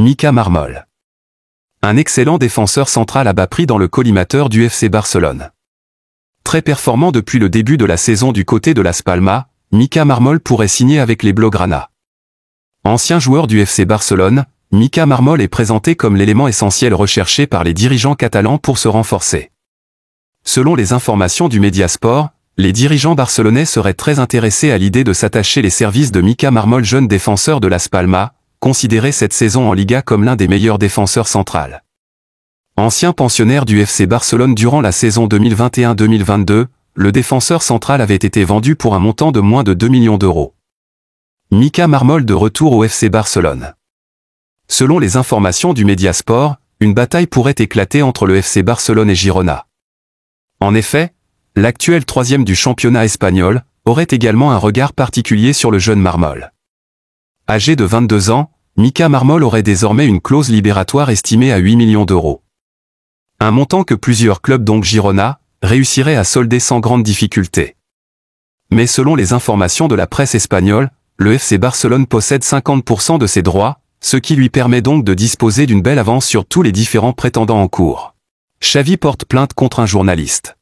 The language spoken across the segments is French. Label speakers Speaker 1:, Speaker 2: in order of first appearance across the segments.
Speaker 1: Mika Marmol. Un excellent défenseur central à bas prix dans le collimateur du FC Barcelone. Très performant depuis le début de la saison du côté de Las Palmas, Mika Marmol pourrait signer avec les Blaugrana. Ancien joueur du FC Barcelone, Mika Marmol est présenté comme l'élément essentiel recherché par les dirigeants catalans pour se renforcer. Selon les informations du Mediasport, les dirigeants barcelonais seraient très intéressés à l'idée de s'attacher les services de Mika Marmol, jeune défenseur de Las Palmas, considéré cette saison en Liga comme l'un des meilleurs défenseurs centrales. Ancien pensionnaire du FC Barcelone durant la saison 2021-2022, le défenseur central avait été vendu pour un montant de moins de 2 millions d'euros. Mika Marmol de retour au FC Barcelone. Selon les informations du Mediasport, une bataille pourrait éclater entre le FC Barcelone et Girona. En effet, l'actuel troisième du championnat espagnol aurait également un regard particulier sur le jeune Marmol. Âgé de 22 ans, Mika Marmol aurait désormais une clause libératoire estimée à 8 millions d'euros. Un montant que plusieurs clubs, donc Girona, réussiraient à solder sans grande difficulté. Mais selon les informations de la presse espagnole, le FC Barcelone possède 50% de ses droits, ce qui lui permet donc de disposer d'une belle avance sur tous les différents prétendants en cours. Xavi porte plainte contre un journaliste.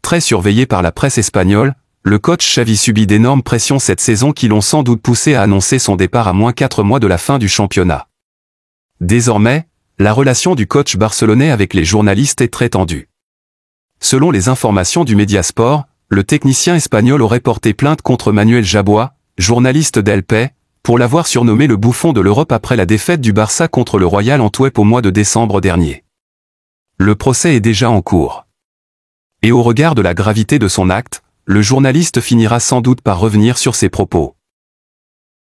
Speaker 1: Très surveillé par la presse espagnole, le coach Xavi subit d'énormes pressions cette saison qui l'ont sans doute poussé à annoncer son départ à moins 4 mois de la fin du championnat. Désormais, la relation du coach barcelonais avec les journalistes est très tendue. Selon les informations du Mediasport, le technicien espagnol aurait porté plainte contre Manuel Jabois, journaliste d'El País, pour l'avoir surnommé le bouffon de l'Europe après la défaite du Barça contre le Royal Antwerp au mois de décembre dernier. Le procès est déjà en cours. Et au regard de la gravité de son acte, le journaliste finira sans doute par revenir sur ses propos.